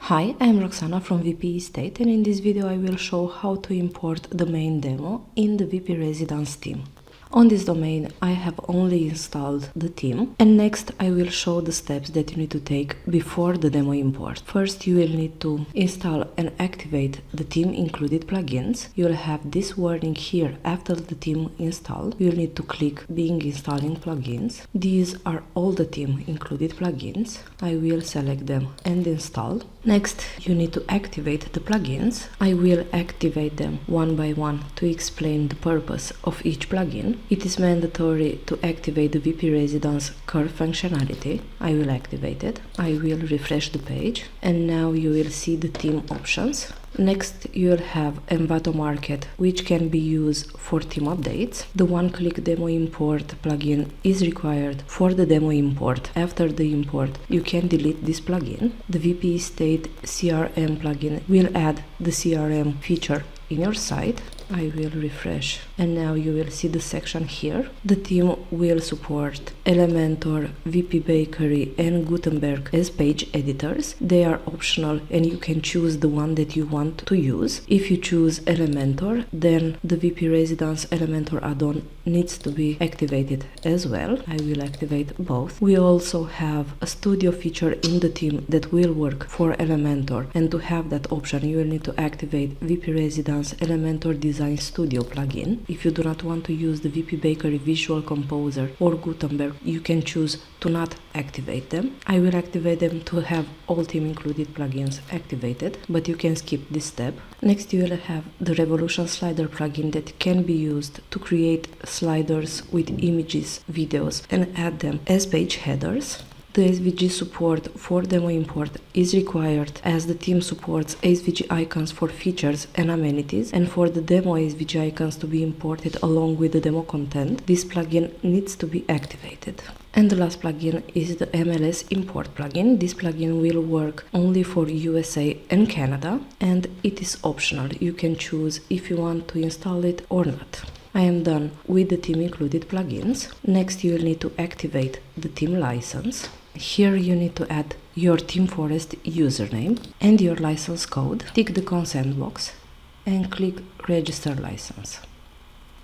Hi, I'm Roxana from WpResidence and in this video I will show how to import the main demo in the WpResidence theme. On this domain I have only installed the theme, and next I will show the steps that you need to take before the demo import. First you will need to install and activate the theme included plugins. You will have this warning here after the theme installed. You will need to click Being installing plugins. These are all the theme included plugins. I will select them and install. Next you need to activate the plugins. I will activate them one by one to explain the purpose of each plugin. It is mandatory to activate the WpResidence curve functionality. I will activate it. I will refresh the page and now you will see the theme options. Next you will have Envato Market, which can be used for theme updates. The one-click demo import plugin is required for the demo import. After the import you can delete this plugin. The WpState CRM plugin will add the CRM feature in your site. I will refresh and now you will see the section here. The theme will support Elementor, WP Bakery and Gutenberg as page editors. They are optional and you can choose the one that you want to use. If you choose Elementor, then the WpResidence Elementor add-on needs to be activated as well. I will activate both. We also have a studio feature in the theme that will work for Elementor, and to have that option you will need to activate WpResidence Elementor Design Studio plugin. If you do not want to use the WP Bakery Visual Composer or Gutenberg, you can choose to not activate them. I will activate them to have all theme included plugins activated, but you can skip this step. Next you will have the Revolution Slider plugin that can be used to create sliders with images, videos and add them as page headers. The SVG support for demo import is required as the theme supports SVG icons for features and amenities, and for the demo SVG icons to be imported along with the demo content, this plugin needs to be activated. And the last plugin is the MLS import plugin. This plugin will work only for USA and Canada, and it is optional. You can choose if you want to install it or not. I am done with the theme included plugins. Next you will need to activate the theme license. Here you need to add your ThemeForest username and your license code. Tick the consent box and click Register License.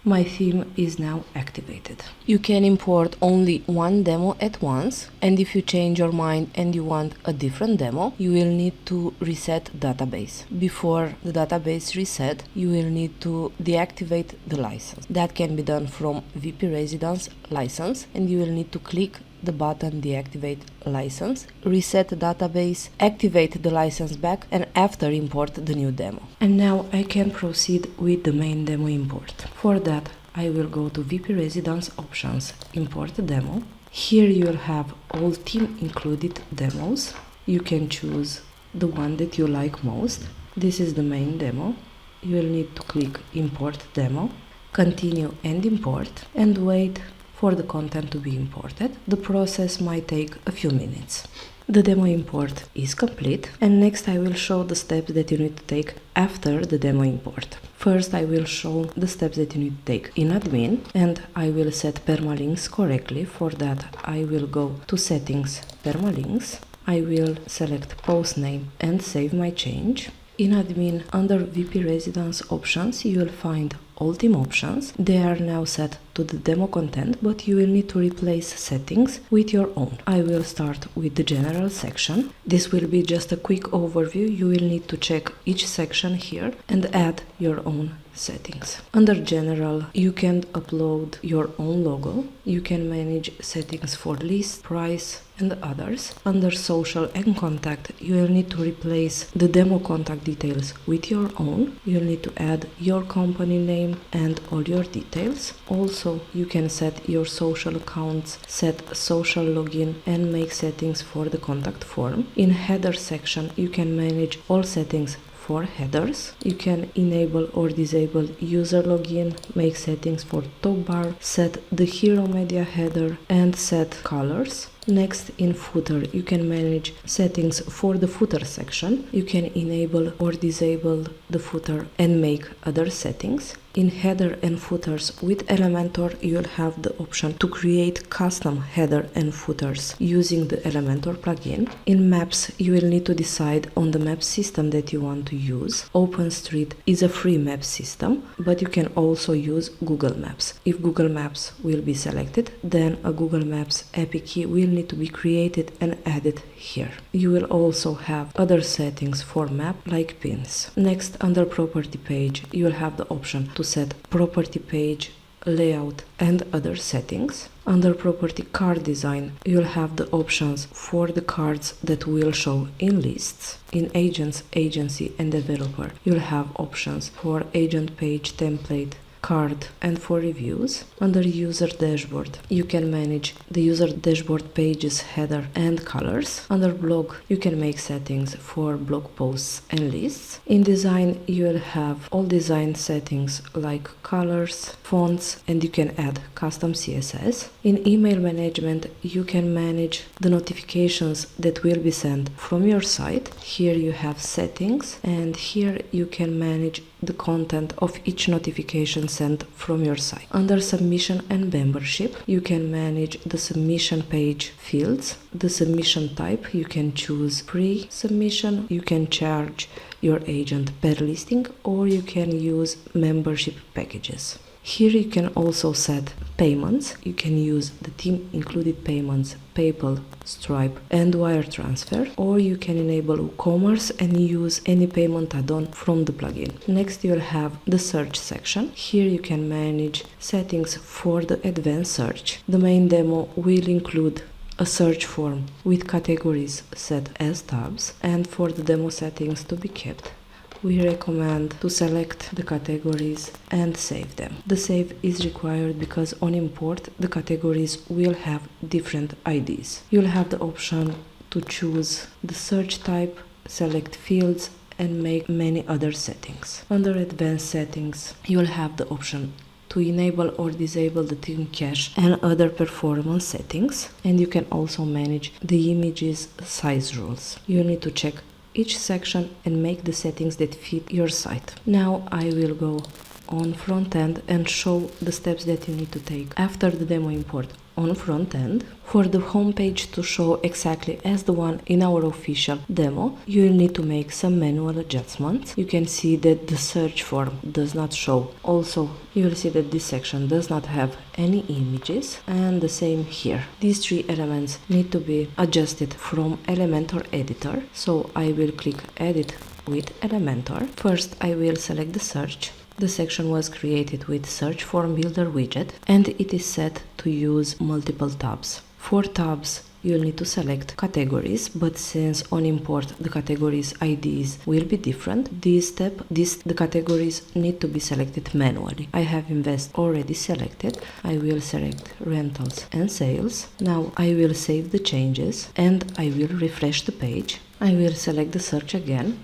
My theme is now activated. You can import only one demo at once, and if you change your mind and you want a different demo, you will need to reset database. Before the database reset, you will need to deactivate the license. That can be done from WpResidence license, and you will need to click the button Deactivate License, reset the database, activate the license back, and after import the new demo. And now I can proceed with the main demo import. For that I will go to WpResidence Options, Import Demo. Here you will have all theme included demos. You can choose the one that you like most. This is the main demo. You will need to click Import Demo, Continue and Import, and wait for the content to be imported. The process might take a few minutes. The demo import is complete, and next I will show the steps that you need to take after the demo import. First I will show the steps that you need to take in admin, and I will set permalinks correctly. For that I will go to Settings, Permalinks. I will select post name and save my change. In admin, under WpResidence options, you will find all theme options. They are now set to the demo content, but you will need to replace settings with your own. I will start with the general section. This will be just a quick overview. You will need to check each section here and add your own settings. Under general, you can upload your own logo. You can manage settings for list, price and others. Under social and contact, you will need to replace the demo contact details with your own. You'll need to add your company name and all your details. Also, you can set your social accounts, set social login and make settings for the contact form. In header section, you can manage all settings for headers. You can enable or disable user login, make settings for top bar, set the hero media header and set colors. Next, in footer, you can manage settings for the footer section. You can enable or disable the footer and make other settings. In header and footers with Elementor, you'll have the option to create custom header and footers using the Elementor plugin. In maps, you will need to decide on the map system that you want to use. OpenStreet is a free map system, but you can also use Google Maps. If Google Maps will be selected, then a Google Maps API key will need to be created and added here. You will also have other settings for map like pins. Next, under property page, you will have the option to set property page, layout and other settings. Under property card design, you'll have the options for the cards that will show in lists. In agents, agency and developer, you'll have options for agent page, template, card and for reviews. Under user dashboard, you can manage the user dashboard pages, header and colors. Under blog, you can make settings for blog posts and lists. In design, you will have all design settings like colors, fonts, and you can add custom CSS. In email management, you can manage the notifications that will be sent from your site. Here you have settings, and here you can manage the content of each notification sent from your site. Under submission and membership, you can manage the submission page fields. The submission type, you can choose free submission, you can charge your agent per listing, or you can use membership packages. Here you can also set payments. You can use the theme included payments, PayPal, Stripe and wire transfer, or you can enable WooCommerce and use any payment add-on from the plugin. Next, you'll have the search section. Here you can manage settings for the advanced search. The main demo will include a search form with categories set as tabs, and for the demo settings to be kept, we recommend to select the categories and save them. The save is required because on import the categories will have different IDs. You'll have the option to choose the search type, select fields and make many other settings. Under advanced settings, you'll have the option to enable or disable the theme cache and other performance settings, and you can also manage the images size rules. You need to check each section and make the settings that fit your site. Now I will go on front end and show the steps that you need to take after the demo import. On front end, for the home page to show exactly as the one in our official demo, you will need to make some manual adjustments. You can see that the search form does not show. Also, you will see that this section does not have any images, and the same here. These three elements need to be adjusted from Elementor editor. So I will click edit with Elementor. First, I will select the search. The section was created with Search Form Builder widget, and it is set to use multiple tabs. For tabs, you'll need to select categories, but since on import the categories IDs will be different, the categories need to be selected manually. I have Invest already selected. I will select Rentals and Sales. Now I will save the changes and I will refresh the page. I will select the search again,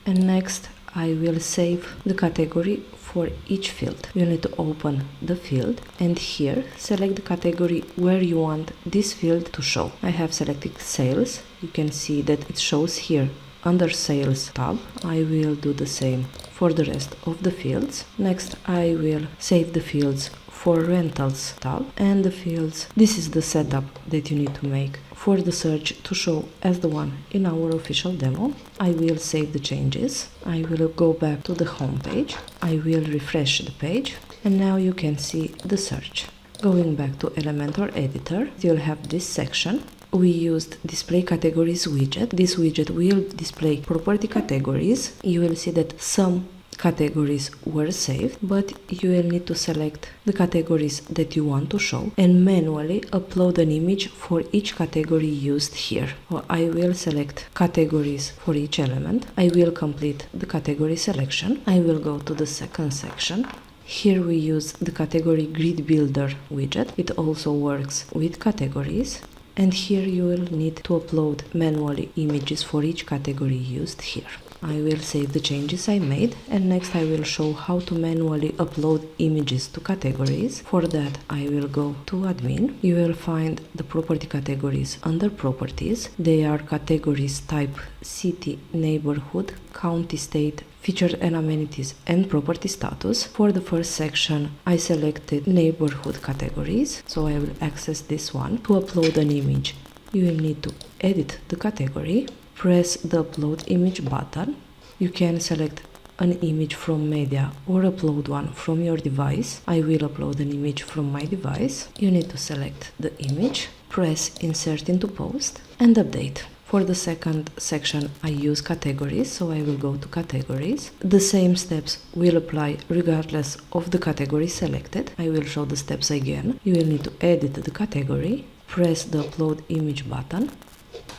and next I will save the category for each field. You need to open the field and here select the category where you want this field to show. I have selected sales. You can see that it shows here under sales tab. I will do the same for the rest of the fields. Next, I will save the fields for rentals tab and the fields. This is the setup that you need to make for the search to show as the one in our official demo. I will save the changes. I will go back to the home page. I will refresh the page and now you can see the search. Going back to Elementor editor, you'll have this section. We used display categories widget. This widget will display property categories. You will see that some categories were saved, but you will need to select the categories that you want to show and manually upload an image for each category used here. So I will select categories for each element. I will complete the category selection. I will go to the second section. Here we use the category grid builder widget. It also works with categories. And here you will need to upload manually images for each category used here. I will save the changes I made, and next I will show how to manually upload images to categories. For that I will go to admin. You will find the property categories under properties. They are categories type city, neighborhood, county, state, featured and amenities, and property status. For the first section I selected neighborhood categories, so I will access this one. To upload an image you will need to edit the category, press the upload image button. You can select an image from media or upload one from your device. I will upload an image from my device. You need to select the image, press insert into post and update. For the second section I use categories, so I will go to categories. The same steps will apply regardless of the category selected. I will show the steps again. You will need to edit the category, press the upload image button.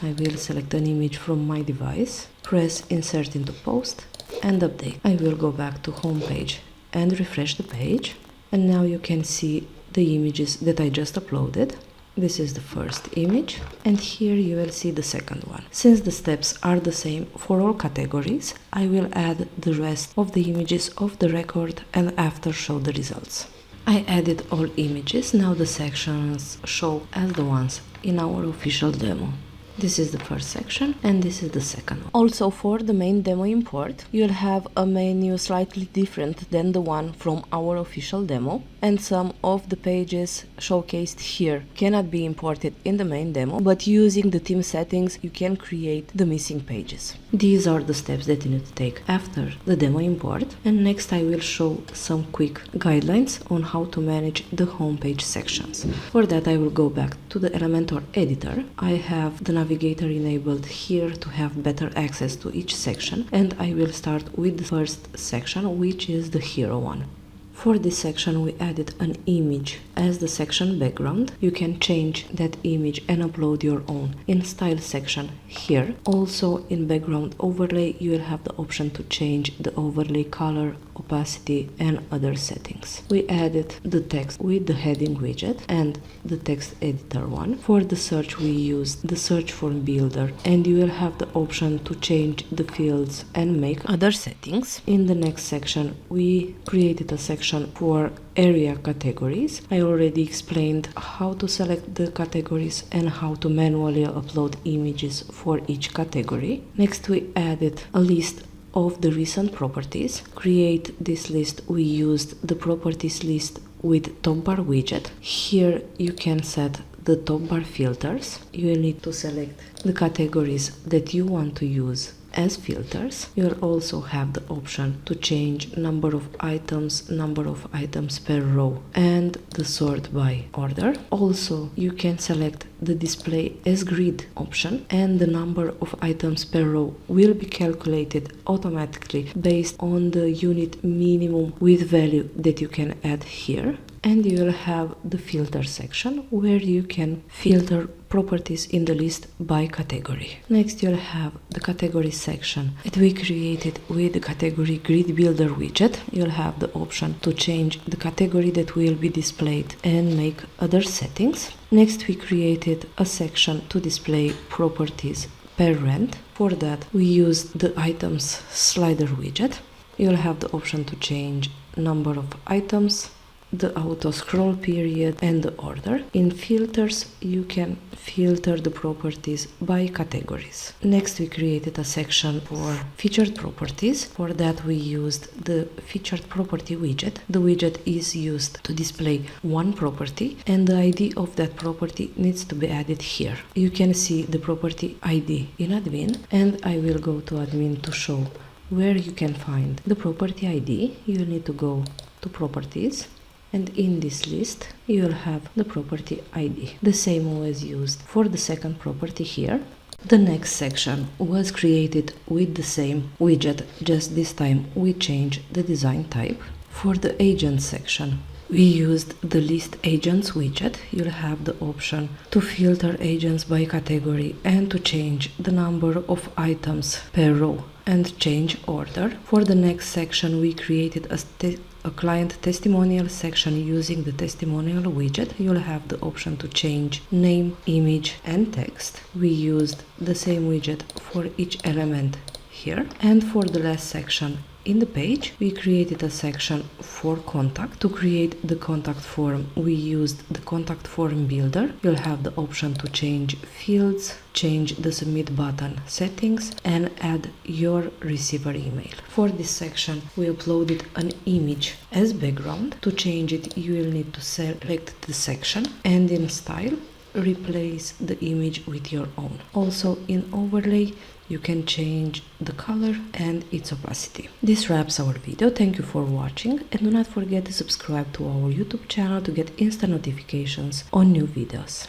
I will select an image from my device, press insert into post and update. I will go back to home page and refresh the page, and now you can see the images that I just uploaded. This is the first image, and here you will see the second one. Since the steps are the same for all categories, I will add the rest of the images of the record and after show the results. I added all images. Now the sections show as the ones in our official demo. This is the first section and this is the second one. Also, for the main demo import, you'll have a menu slightly different than the one from our official demo, and some of the pages showcased here cannot be imported in the main demo, but using the theme settings you can create the missing pages. These are the steps that you need to take after the demo import, and next I will show some quick guidelines on how to manage the homepage sections. For that I will go back to the Elementor editor. I have the navigator enabled here to have better access to each section, and I will start with the first section, which is the hero one. For this section we added an image as the section background. You can change that image and upload your own in style section here. Also in background overlay you will have the option to change the overlay color, opacity and other settings. We added the text with the heading widget and the text editor one. For the search we used the search form builder, and you will have the option to change the fields and make other settings. In the next section we created a section for area categories. I already explained how to select the categories and how to manually upload images for each category. Next we added a list of the recent properties. Create this list we used the properties list with top bar widget. Here you can set the top bar filters. You will need to select the categories that you want to use as filters. You will also have the option to change number of items per row, and the sort by order. Also you can select the display as grid option, and the number of items per row will be calculated automatically based on the unit minimum width value that you can add here. And you will have the filter section where you can filter properties in the list by category. Next you'll have the category section that we created with the category grid builder widget. You'll have the option to change the category that will be displayed and make other settings. Next we created a section to display properties per rent. For that we used the items slider widget. You'll have the option to change number of items, the auto scroll period and the order. In filters you can filter the properties by categories. Next we created a section for featured properties. For that we used the featured property widget. The widget is used to display one property and the ID of that property needs to be added here. You can see the property ID in admin, and I will go to admin to show where you can find the property ID. You need to go to properties, and in this list you will have the property ID, the same was used for the second property here. The next section was created with the same widget, just this time we changed the design type. For the agent section we used the list agents widget. You'll have the option to filter agents by category and to change the number of items per row and change order. For the next section we created a client testimonial section using the testimonial widget, you'll have the option to change name, image and text. We used the same widget for each element here. And for the last section in the page, we created a section for contact. To create the contact form, we used the contact form builder. You'll have the option to change fields, change the submit button settings and add your receiver email. For this section, we uploaded an image as background. To change it, you will need to select the section and in style, replace the image with your own. Also in overlay, you can change the color and its opacity. This wraps our video. Thank you for watching and do not forget to subscribe to our YouTube channel to get instant notifications on new videos.